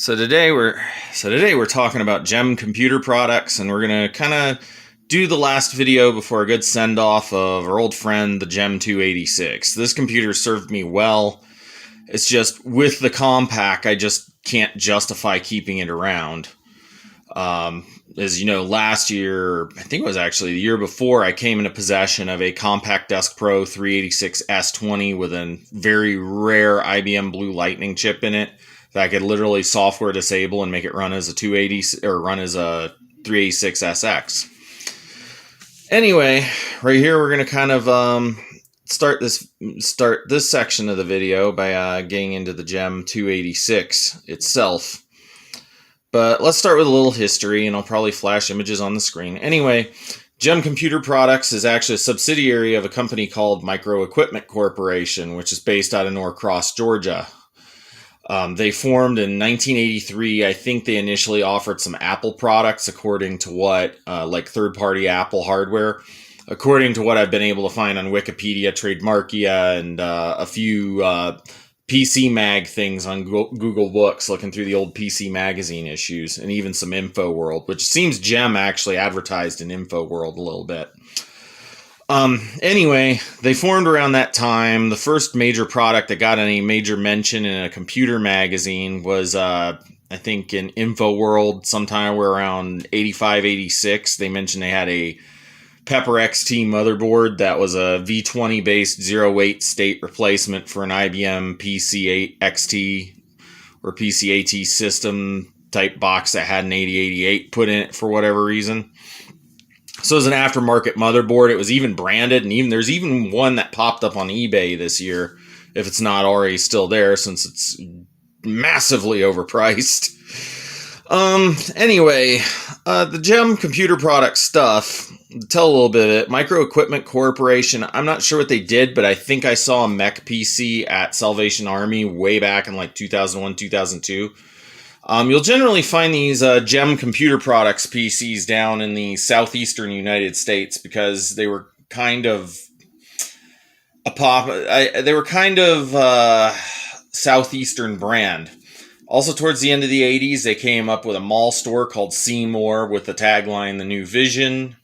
So today we're talking about Gem computer products, and we're gonna kind of do the last video before a good send off of our old friend, the Gem 286. This computer served me well. It's just with the compact, I just can't justify keeping it around. As you know, last year, I think it was actually the year before, I came into possession of a compact Deskpro 386 S20 with a very rare IBM Blue Lightning chip in it that I could literally software disable and make it run as a 280 or run as a 386 SX. Anyway, right here we're going to kind of start this section of the video by getting into the Gem 286 itself. But let's start with a little history, and I'll probably flash images on the screen. Anyway, Gem Computer Products is actually a subsidiary of a company called Micro Equipment Corporation, which is based out of Norcross, Georgia. They formed in 1983. I think they initially offered some Apple products, according to what, like third-party Apple hardware. According to what I've been able to find on Wikipedia, Trademarkia, and a few PC Mag things on Google Books, looking through the old PC Magazine issues, and even some InfoWorld, which seems Gem actually advertised in InfoWorld a little bit. Anyway, they formed around that time. The first major product that got any major mention in a computer magazine was, I think, in InfoWorld sometime around 85, 86. They mentioned they had a Pepper XT motherboard that was a V20 based 08 state replacement for an IBM PC8 XT or PCAT system type box that had an 8088 put in it for whatever reason. So it was an aftermarket motherboard. It was even branded, and there's even one that popped up on eBay this year, if it's not already still there, since it's massively overpriced. Anyway, the Gem computer product stuff, to tell a little bit of it, Micro Equipment Corporation, I'm not sure what they did, but I think I saw a mech PC at Salvation Army way back in like 2001, 2002. You'll generally find these Gem computer products PCs down in the southeastern United States because they were kind of southeastern brand. Also, towards the end of the 80s, they came up with a mall store called Seymour with the tagline, "The New Vision."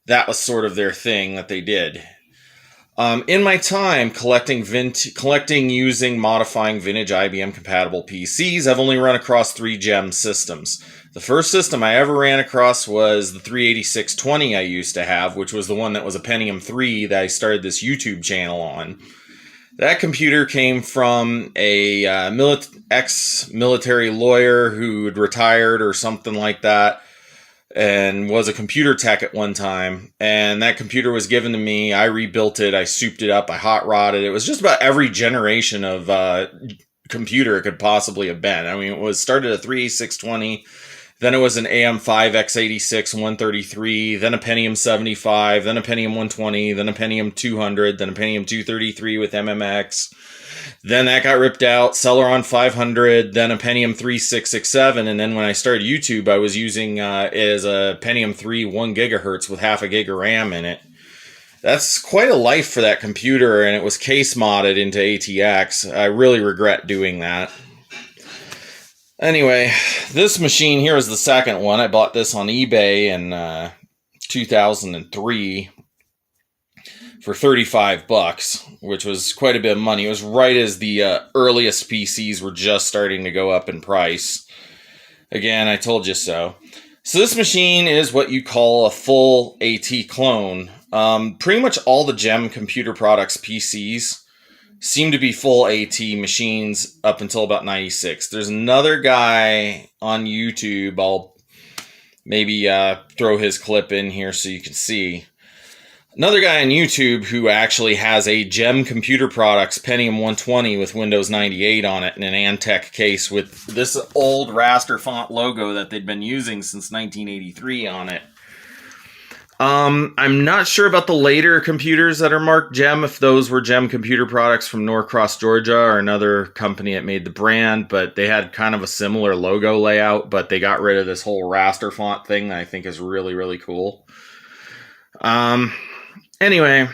That was sort of their thing that they did. In my time collecting, using, modifying vintage IBM-compatible PCs, I've only run across 3 Gem systems. The first system I ever ran across was the 38620 I used to have, which was the one that was a Pentium 3 that I started this YouTube channel on. That computer came from a ex-military lawyer who had retired or something like that, and was a computer tech at one time. And that computer was given to me. I rebuilt it. I souped it up. I hot rodded it. It was just about every generation of computer it could possibly have been. I mean, it was started at 38620. Then it was an AM5 x86 133, then a Pentium 75, then a Pentium 120, then a Pentium 200, then a Pentium 233 with MMX. Then that got ripped out, Celeron 500, then a Pentium 3667, and then when I started YouTube, I was using it as a Pentium 3 1 gigahertz with half a gig of RAM in it. That's quite a life for that computer, and it was case modded into ATX. I really regret doing that. Anyway, this machine here is the second one. I bought this on eBay in 2003 for $35, which was quite a bit of money. It was right as the earliest PCs were just starting to go up in price. Again, I told you so. So this machine is what you call a full AT clone. Pretty much all the Gem computer products PCs seem to be full AT machines up until about 96. There's another guy on YouTube. I'll maybe throw his clip in here so you can see. Another guy on YouTube who actually has a Gem Computer Products Pentium 120 with Windows 98 on it in an Antec case with this old raster font logo that they'd been using since 1983 on it. I'm not sure about the later computers that are marked Gem, if those were Gem Computer Products from Norcross, Georgia, or another company that made the brand, but they had kind of a similar logo layout, but they got rid of this whole raster font thing that I think is really, really cool. Anyway,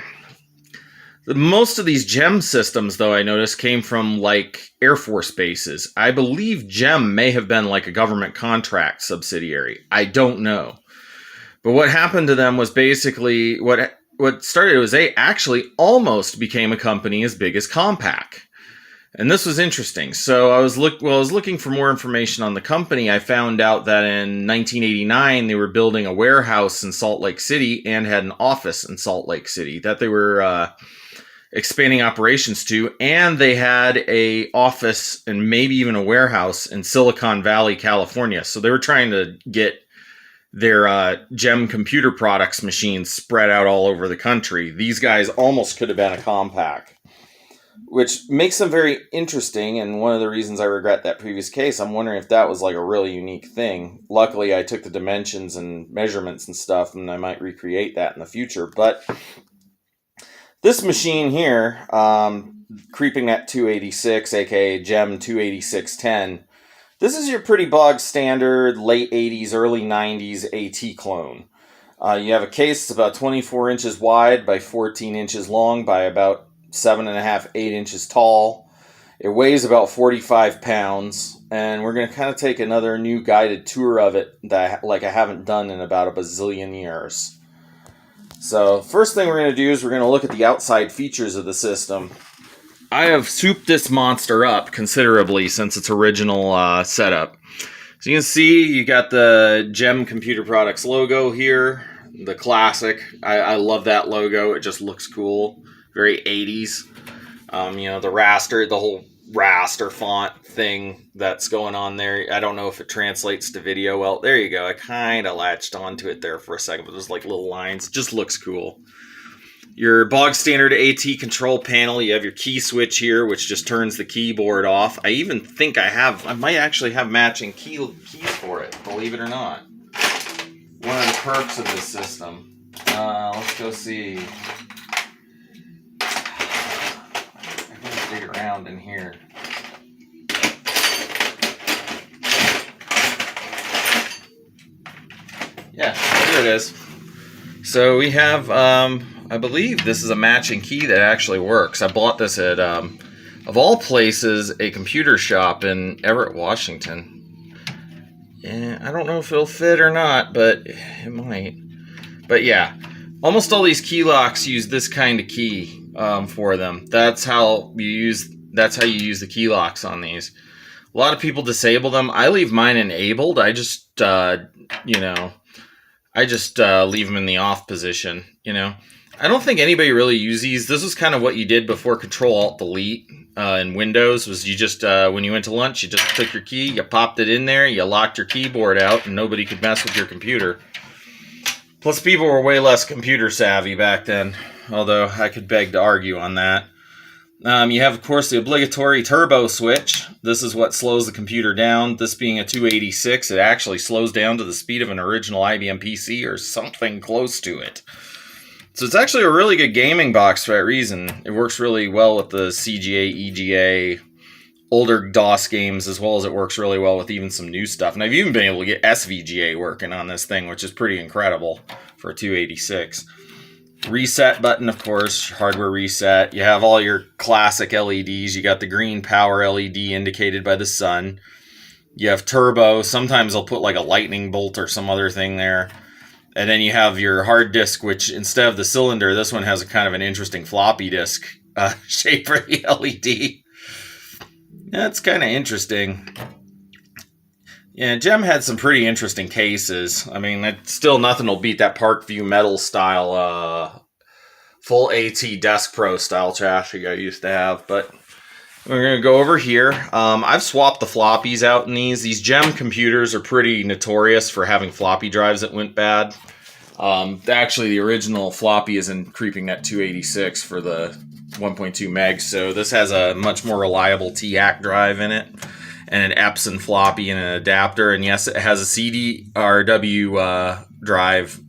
Most of these GEM systems, though, I noticed came from like Air Force bases. I believe GEM may have been like a government contract subsidiary. I don't know. But what happened to them was basically what started was they actually almost became a company as big as Compaq. And this was interesting. So I was looking for more information on the company. I found out that in 1989 they were building a warehouse in Salt Lake City and had an office in Salt Lake City that they were expanding operations to, and they had a office and maybe even a warehouse in Silicon Valley, California. So they were trying to get their GEM computer products machines spread out all over the country. These guys almost could have been a Compaq, which makes them very interesting. And one of the reasons I regret that previous case, I'm wondering if that was like a really unique thing. Luckily, I took the dimensions and measurements and stuff, and I might recreate that in the future. But this machine here, creepingnet 286, aka GEM 28610, this is your pretty bog standard late 80s, early 90s AT clone. You have a case that's about 24 inches wide by 14 inches long by about 7.5, 8 inches tall. It weighs about 45 pounds, and we're going to kind of take another new guided tour of it that I haven't done in about a bazillion years. So first thing we're going to do is we're going to look at the outside features of the system. I have souped this monster up considerably since its original setup. So you can see you got the GEM Computer Products logo here, the classic. I love that logo. It just looks cool. Very 80s. The raster, the whole raster font thing that's going on there. I don't know if it translates to video well. There you go. I kind of latched onto it there for a second, but there's like little lines. It just looks cool. Your bog standard AT control panel. You have your key switch here, which just turns the keyboard off. I even think I might actually have matching keys for it, believe it or not. One of the perks of this system. Let's go see. Dig around in here. Yeah, here it is. So we have, I believe this is a matching key that actually works. I bought this at, of all places, a computer shop in Everett, Washington. Yeah, I don't know if it'll fit or not, but it might. But yeah, almost all these key locks use this kind of key. For them. That's how you use the key locks on these. A lot of people disable them. I leave mine enabled. I just leave them in the off position. I don't think anybody really uses these. This was kind of what you did before Control-Alt-Delete in Windows. Was you just when you went to lunch, you just took your key, you popped it in there, you locked your keyboard out, and nobody could mess with your computer. Plus, people were way less computer savvy back then. Although I could beg to argue on that. You have, of course, the obligatory turbo switch. This is what slows the computer down. This being a 286, it actually slows down to the speed of an original IBM PC or something close to it. So it's actually a really good gaming box for that reason. It works really well with the CGA, EGA, older DOS games, as well as it works really well with even some new stuff. And I've even been able to get SVGA working on this thing, which is pretty incredible for a 286. Reset button, of course, hardware reset. You have all your classic LEDs. You got the green power LED indicated by the sun. You have turbo. Sometimes they'll put like a lightning bolt or some other thing there. And then you have your hard disk, which instead of the cylinder, this one has a kind of an interesting floppy disk shape for the LED. That's kind of interesting. Yeah, GEM had some pretty interesting cases. I mean, still nothing will beat that Parkview metal style, full AT Deskpro style chassis I used to have. But we're going to go over here. I've swapped the floppies out in these. These GEM computers are pretty notorious for having floppy drives that went bad. Actually, the original floppy is in creepingnet 286 for the 1.2 megs. So this has a much more reliable TAC drive in it, and an Epson floppy and an adapter. And yes, it has a CDRW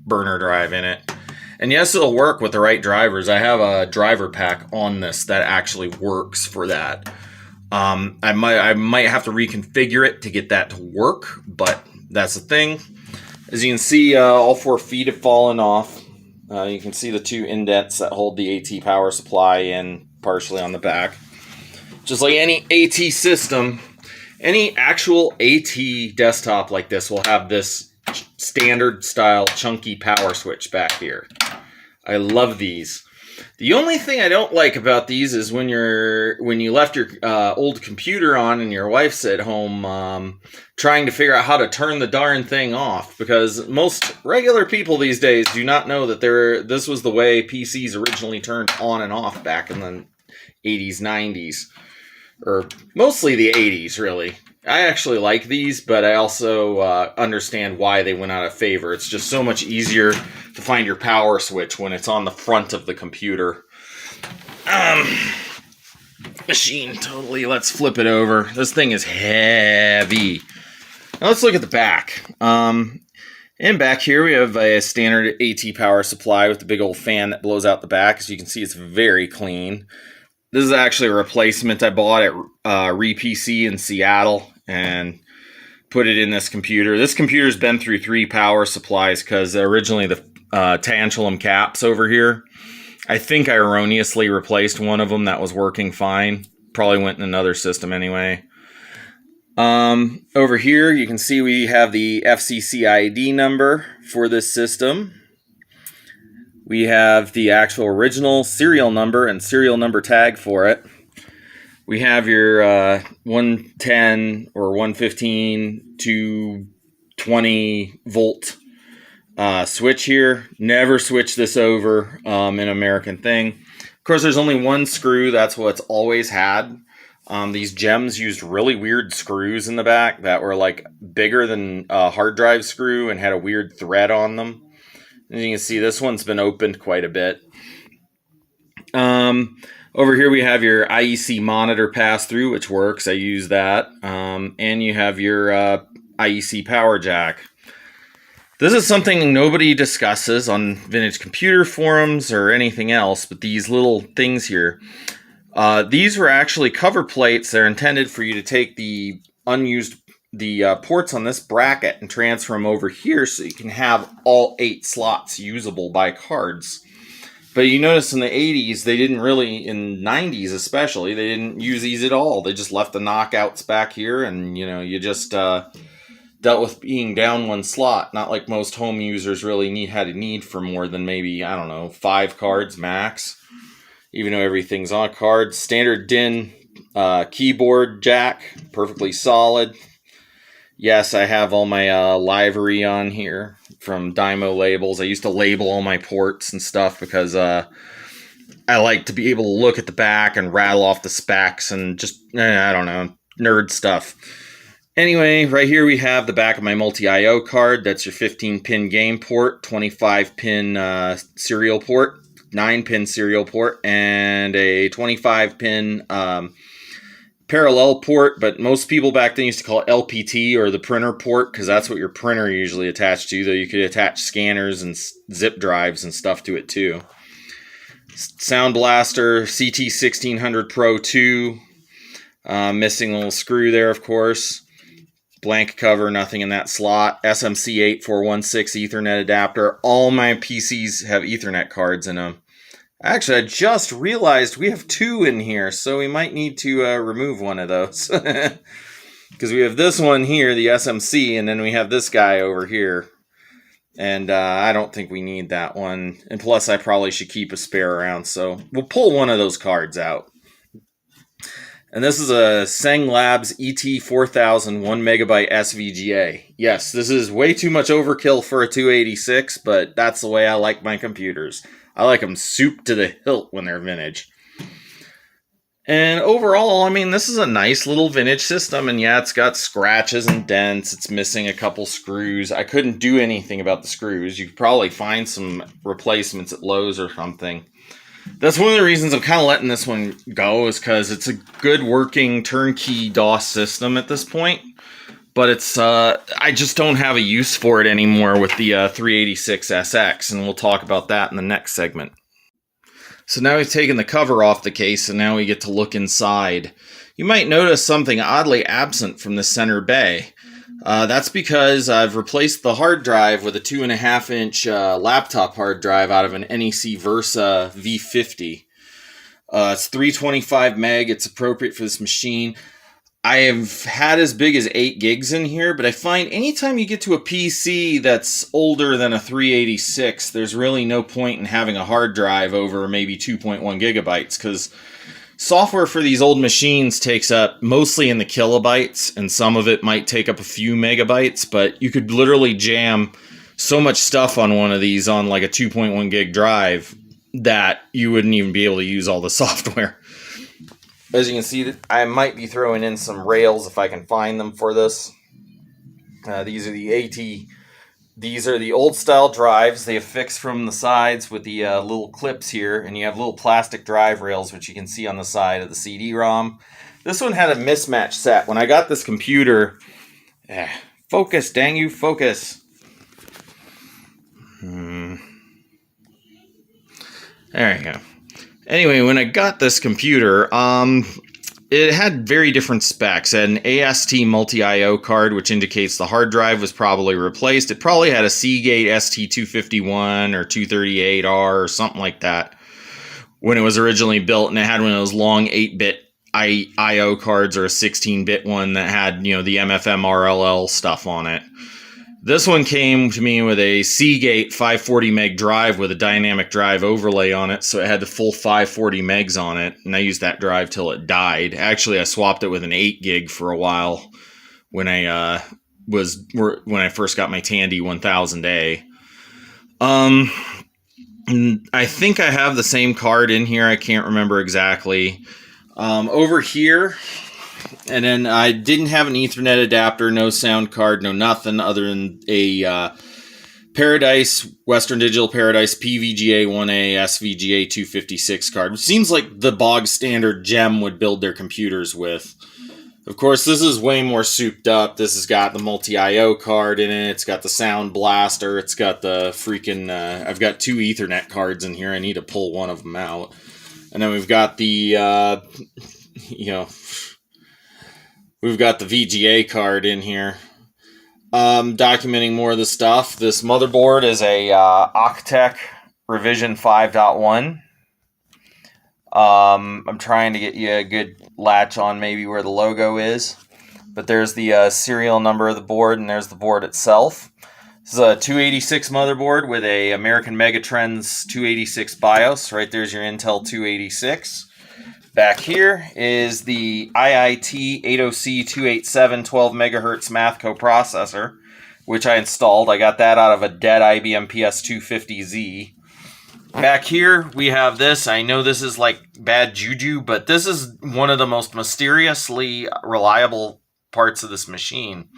burner drive in it. And yes, it'll work with the right drivers. I have a driver pack on this that actually works for that. I might have to reconfigure it to get that to work, but that's the thing. As you can see, all 4 feet have fallen off. You can see the two indents that hold the AT power supply in partially on the back. Just like any AT system, any actual AT desktop like this will have this standard style chunky power switch back here. I love these. The only thing I don't like about these is when you left your old computer on and your wife's at home trying to figure out how to turn the darn thing off, because most regular people these days do not know that this was the way PCs originally turned on and off back in the 80s, 90s, or mostly the 80s, really. I actually like these, but I also understand why they went out of favor. It's just so much easier to find your power switch when it's on the front of the computer. Machine, totally. Let's flip it over. This thing is heavy. Now let's look at the back. And back here we have a standard AT power supply with the big old fan that blows out the back. As you can see, it's very clean. This is actually a replacement I bought at RePC in Seattle and put it in this computer. This computer's been through 3 power supplies because originally the tantalum caps over here, I think I erroneously replaced one of them that was working fine. Probably went in another system anyway. Over here you can see we have the FCC ID number for this system. We have the actual original serial number and serial number tag for it. We have your 110 or 115 to 20 volt switch here. Never switch this over, an American thing. Of course, there's only one screw. That's what it's always had. These gems used really weird screws in the back that were like bigger than a hard drive screw and had a weird thread on them. As you can see, this one's been opened quite a bit. Over here we have your IEC monitor pass-through, which works. I use that. And you have your IEC power jack. This is something nobody discusses on vintage computer forums or anything else, but these little things here. These were actually cover plates. They're intended for you to take the unused ports on this bracket and transfer them over here so you can have all 8 slots usable by cards. But you notice in the 80s, they didn't really, in 90s especially, they didn't use these at all. They just left the knockouts back here and, you just dealt with being down 1 slot. Not like most home users really had a need for more than maybe, 5 cards max. Even though everything's on cards. Standard DIN keyboard jack, perfectly solid. Yes, I have all my livery on here from Dymo labels. I used to label all my ports and stuff because I like to be able to look at the back and rattle off the specs and just, nerd stuff. Anyway, right here we have the back of my multi-IO card. That's your 15-pin game port, 25-pin serial port, 9-pin serial port, and a 25-pin parallel port, but most people back then used to call it LPT or the printer port because that's what your printer usually attached to, though you could attach scanners and zip drives and stuff to it too. Sound Blaster CT1600 Pro 2, missing a little screw there, of course. Blank cover, nothing in that slot. SMC 8416 Ethernet adapter. All my PCs have Ethernet cards in them. Actually, I just realized we have 2 in here, so we might need to remove one of those. Because we have this one here, the SMC, and then we have this guy over here. And I don't think we need that one. And plus, I probably should keep a spare around, so we'll pull one of those cards out. And this is a Sang Labs ET4000 1MB SVGA. Yes, this is way too much overkill for a 286, but that's the way I like my computers. I like them souped to the hilt when they're vintage. And overall, this is a nice little vintage system. And yeah, it's got scratches and dents. It's missing a couple screws. I couldn't do anything about the screws. You could probably find some replacements at Lowe's or something. That's one of the reasons I'm kind of letting this one go, is because it's a good working turnkey DOS system at this point. But it's I just don't have a use for it anymore with the 386SX, and we'll talk about that in the next segment. So now we've taken the cover off the case, and now we get to look inside. You might notice something oddly absent from the center bay. That's because I've replaced the hard drive with a 2.5-inch laptop hard drive out of an NEC Versa V50. It's 325 meg. It's appropriate for this machine. I have had as big as 8 gigs in here, but I find anytime you get to a PC that's older than a 386, there's really no point in having a hard drive over maybe 2.1 gigabytes, because software for these old machines takes up mostly in the kilobytes, and some of it might take up a few megabytes, but you could literally jam so much stuff on one of these on like a 2.1 gig drive that you wouldn't even be able to use all the software. As you can see, I might be throwing in some rails if I can find them for this. These are the old style drives. They affix from the sides with the little clips here, and you have little plastic drive rails, which you can see on the side of the CD-ROM. This one had a mismatch set. When I got this computer, focus, dang you, focus. There you go. Anyway, when I got this computer, it had very different specs. It had an AST multi-IO card, which indicates the hard drive was probably replaced. It probably had a Seagate ST251 or 238R or something like that when it was originally built, and it had one of those long 8-bit IO cards or a 16-bit one that had, the MFM RLL stuff on it. This one came to me with a Seagate 540 meg drive with a dynamic drive overlay on it, so it had the full 540 megs on it, and I used that drive till it died. Actually, I swapped it with an 8 gig for a while when I first got my Tandy 1000A. I think I have the same card in here. I can't remember exactly. Over here. And then I didn't have an Ethernet adapter, no sound card, no nothing other than a Paradise, Western Digital Paradise PVGA 1A SVGA 256 card, which seems like the bog standard Gem would build their computers with. Of course, this is way more souped up. This has got the multi-IO card in it. It's got the sound blaster. It's got the freaking... I've got 2 Ethernet cards in here. I need to pull one of them out. And then we've got the... We've got the VGA card in here. Documenting more of the stuff. This motherboard is a Octec Revision 5.1. I'm trying to get you a good latch on maybe where the logo is. But there's the serial number of the board, and there's the board itself. This is a 286 motherboard with a American Megatrends 286 BIOS. Right there's your Intel 286. Back here is the IIT 80C287 12 megahertz math coprocessor, which I installed. I got that out of a dead IBM PS250Z. Back here we have this. I know this is like bad juju, but this is one of the most mysteriously reliable parts of this machine.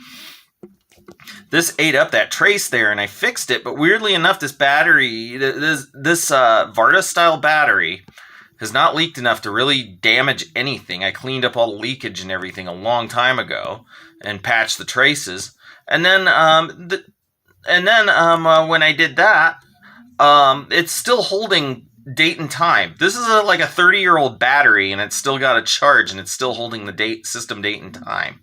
This ate up that trace there, and I fixed it, but weirdly enough, this battery, this Varta style battery, has not leaked enough to really damage anything. I cleaned up all the leakage and everything a long time ago and patched the traces. And then, when I did that, it's still holding date and time. This is like a 30-year-old battery, and it's still got a charge, and it's still holding the system date and time.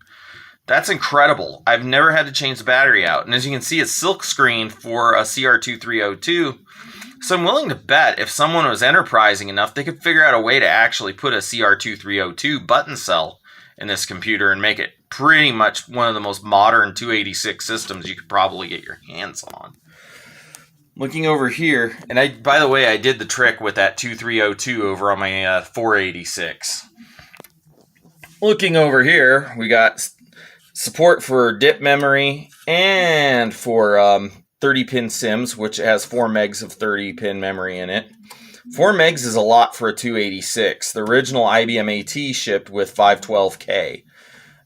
That's incredible. I've never had to change the battery out. And as you can see, it's silk screened for a CR2302. So I'm willing to bet if someone was enterprising enough, they could figure out a way to actually put a CR2302 button cell in this computer and make it pretty much one of the most modern 286 systems you could probably get your hands on. Looking over here, and by the way, I did the trick with that 2302 over on my 486. Looking over here, we got support for DIP memory and for 30-pin SIMs, which has 4 megs of 30-pin memory in it. 4 megs is a lot for a 286. The original IBM AT shipped with 512K,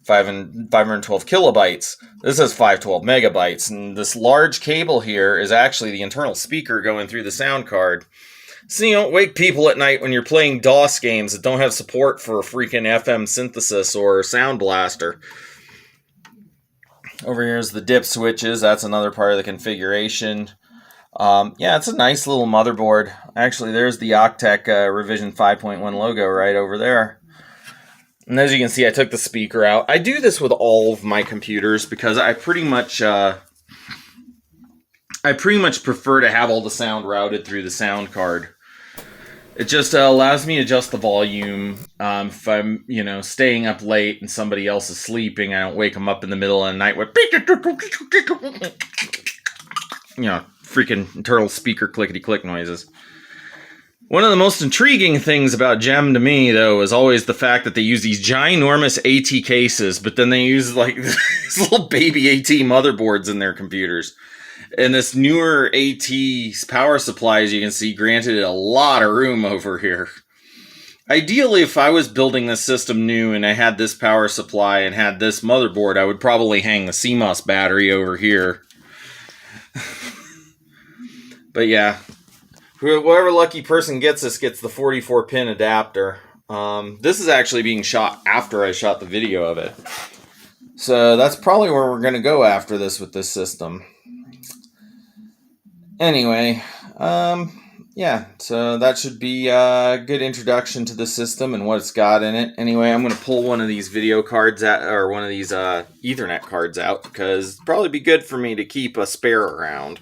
512 kilobytes. This has 512 megabytes, and this large cable here is actually the internal speaker going through the sound card. So you don't wake people at night when you're playing DOS games that don't have support for a freaking FM synthesis or sound blaster. Over here is the DIP switches. That's another part of the configuration. Yeah, it's a nice little motherboard. Actually, there's the Octec Revision 5.1 logo right over there. And as you can see, I took the speaker out. I do this with all of my computers because I pretty much prefer to have all the sound routed through the sound card. It just allows me to adjust the volume. If I'm, staying up late and somebody else is sleeping, I don't wake them up in the middle of the night with, freaking internal speaker clickety-click noises. One of the most intriguing things about Gem to me, though, is always the fact that they use these ginormous AT cases, but then they use, like, these little baby AT motherboards in their computers. And this newer AT power supply, as you can see, granted it a lot of room over here. Ideally, if I was building this system new and I had this power supply and had this motherboard, I would probably hang the CMOS battery over here. But yeah, whoever lucky person gets this gets the 44-pin adapter. This is actually being shot after I shot the video of it. So that's probably where we're going to go after this with this system. Anyway, yeah, so that should be a good introduction to the system and what it's got in it. Anyway, I'm going to pull one of these video cards out, or one of these Ethernet cards out, because it'd probably be good for me to keep a spare around.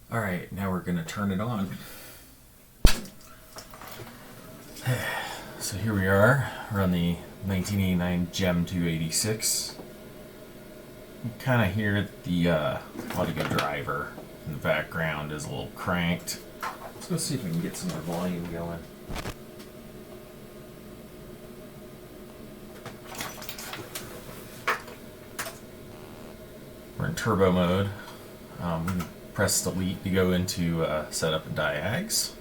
Alright, now we're going to turn it on. So here we are. We're on the 1989 Gem 286. You kind of hear the audio driver in the background is a little cranked. Let's go see if we can get some more volume going. We're in turbo mode. We press delete to go into setup and diags.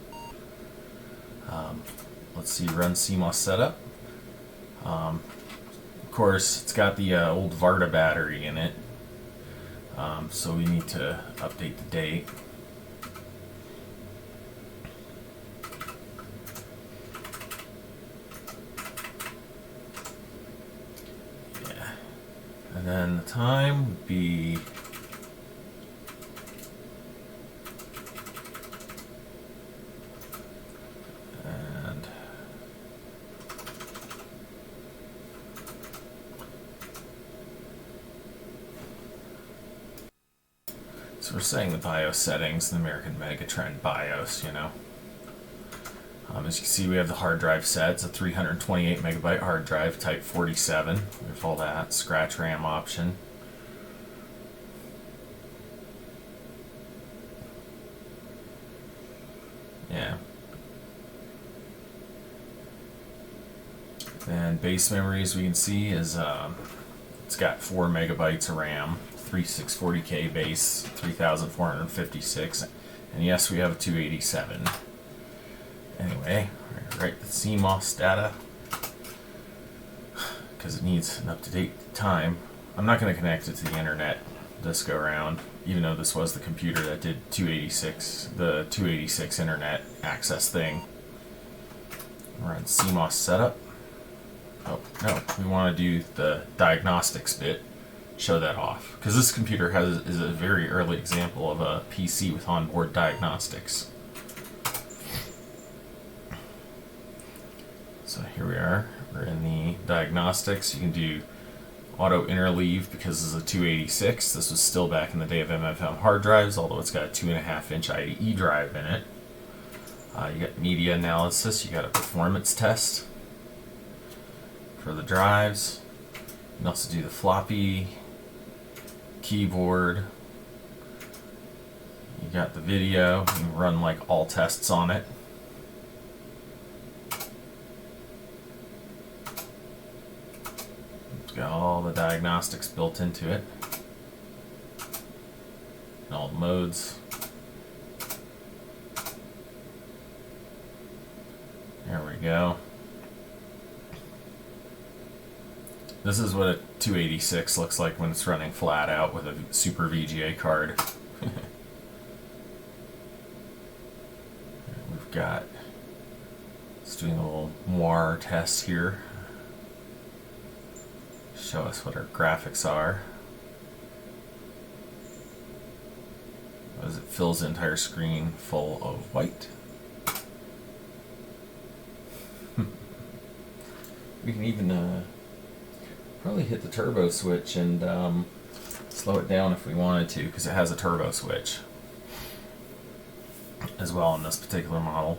Let's see, run CMOS setup. Of course, it's got the old Varta battery in it, so we need to update the date. Yeah, and then the time would be so we're setting the BIOS settings, the American Megatrend BIOS, as you can see, we have the hard drive set. It's a 328 megabyte hard drive, type 47. We have all that. Scratch RAM option. Yeah. And base memory, as we can see, is it's got 4 megabytes of RAM. 3640K base, 3456, and yes, we have a 287. Anyway, we're going to write the CMOS data because it needs an up-to-date time. I'm not going to connect it to the internet this go around, even though this was the computer that did the 286 internet access thing. We're on CMOS setup. Oh no, we want to do the diagnostics bit. Show that off, because this computer is a very early example of a PC with onboard diagnostics. So here we are. We're in the diagnostics. You can do auto interleave because this is a 286. This was still back in the day of MFM hard drives, although it's got a 2.5-inch IDE drive in it. You got media analysis. You got a performance test for the drives. You can also do the floppy, keyboard. You got the video. You can run like all tests on it. It's got all the diagnostics built into it. And all the modes. There we go. This is what a 286 looks like when it's running flat out with a super VGA card. We've got, let's do a little moire test here. Show us what our graphics are. As it fills the entire screen full of white. We can even probably hit the turbo switch and slow it down if we wanted to, because it has a turbo switch as well in this particular model.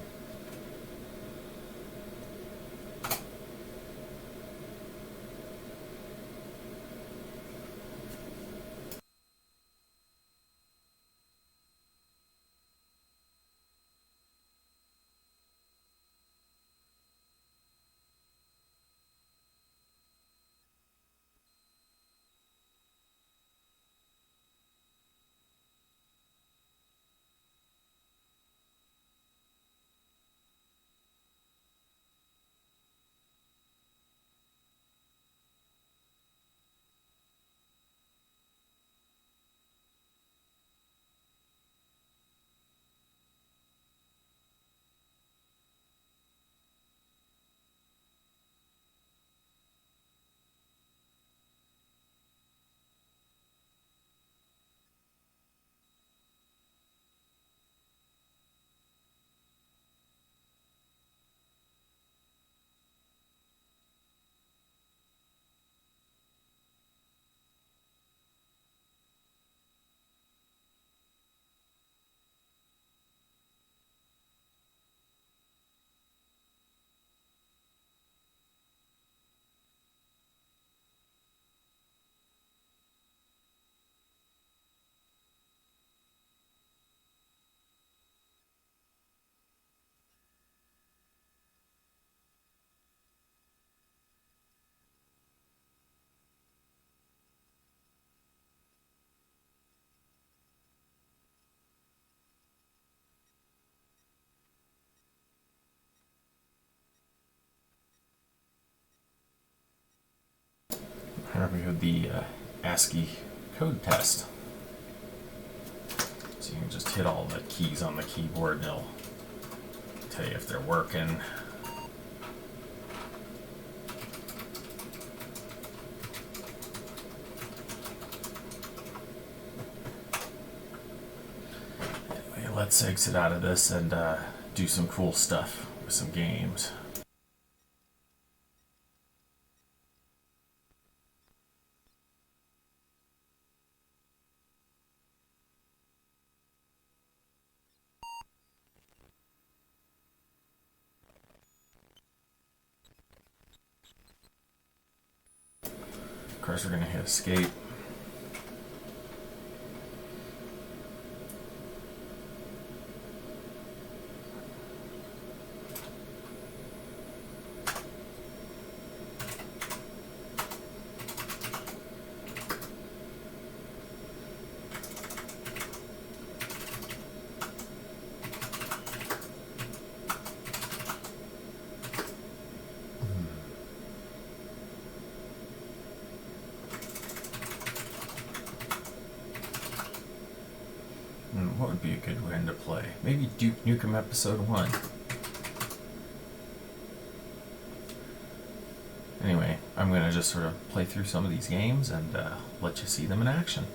Here we have the ASCII code test. So you can just hit all the keys on the keyboard and it'll tell you if they're working. Anyway, let's exit out of this and do some cool stuff with some games. Of course, we're going to hit escape. What would be a good one to play? Maybe Duke Nukem Episode 1. Anyway, I'm going to just sort of play through some of these games and let you see them in action.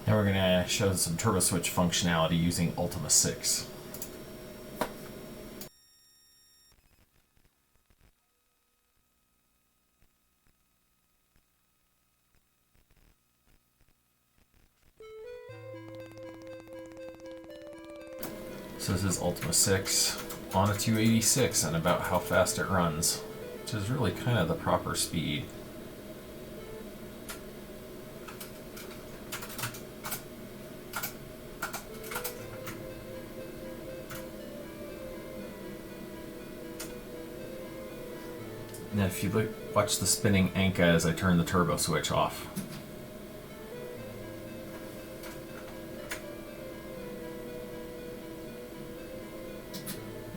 Now we're going to show some turbo switch functionality using Ultima 6. So this is Ultima 6 on a 286 and about how fast it runs, which is really kind of the proper speed. And if you watch the spinning Anka as I turn the turbo switch off.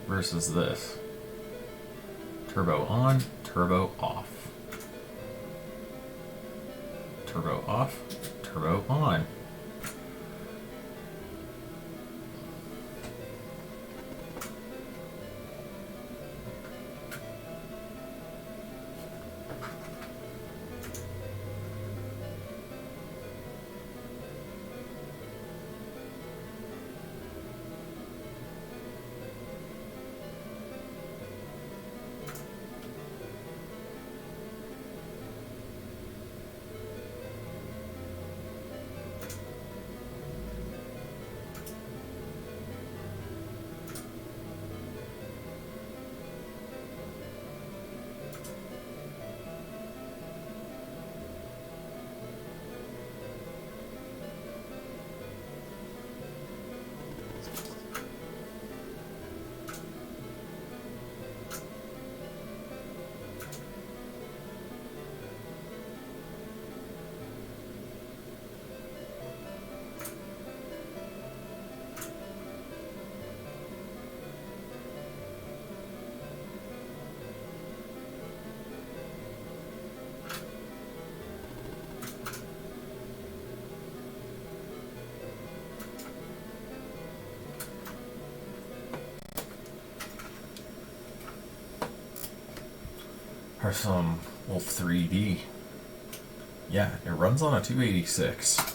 Versus this. Turbo on, turbo off. Turbo off, turbo on. Or some Wolf 3D. Yeah, it runs on a 286.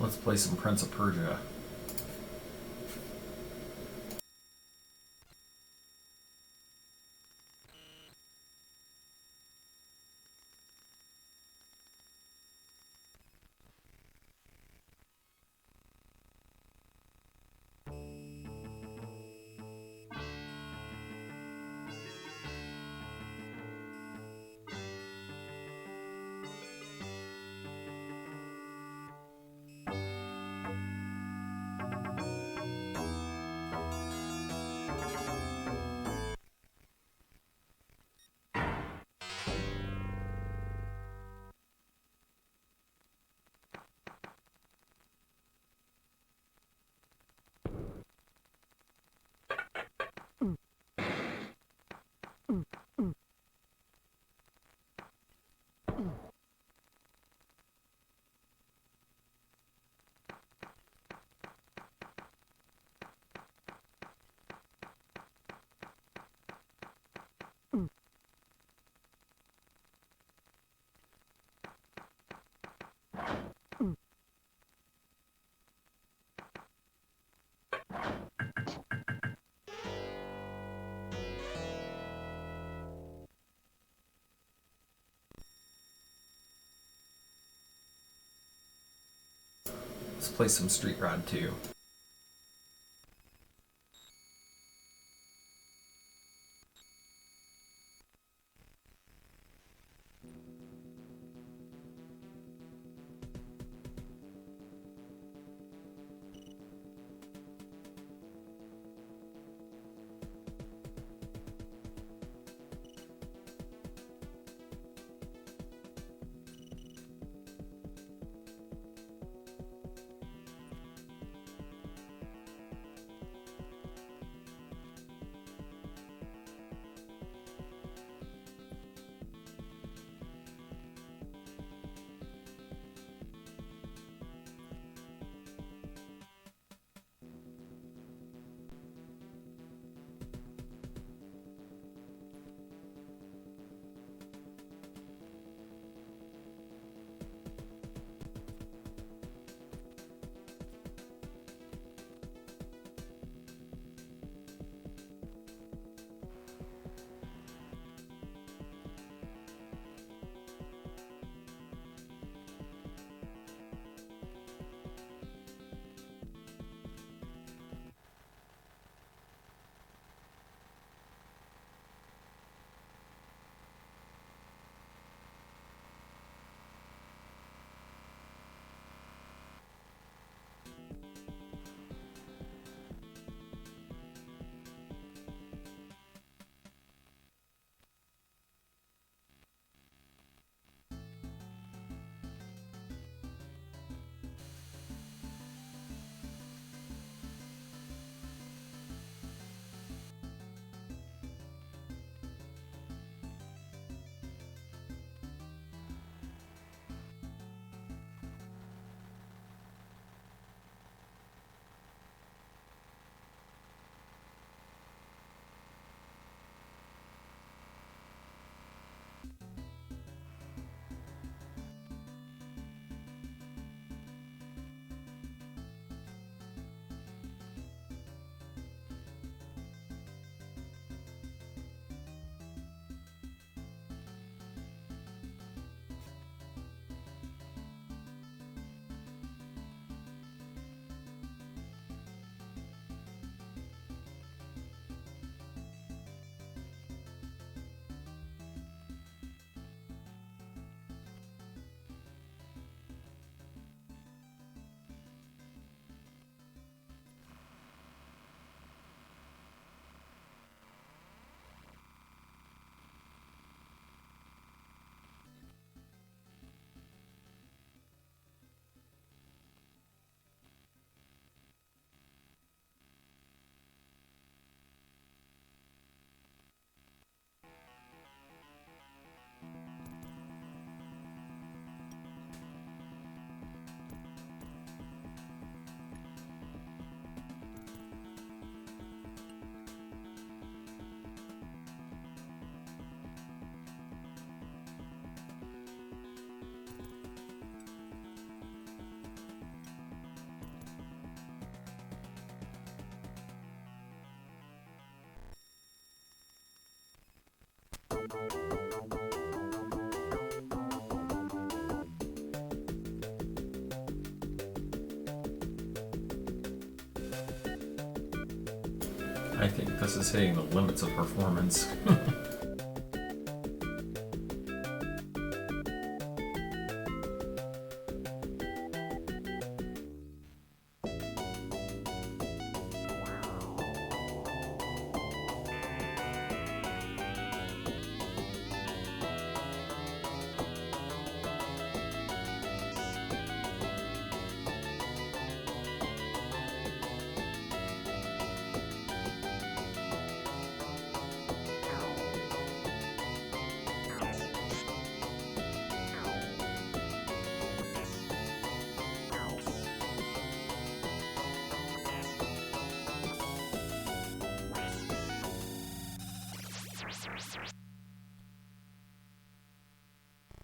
Let's play some Prince of Persia. Let's play some Street Rod 2. I think this is hitting the limits of performance.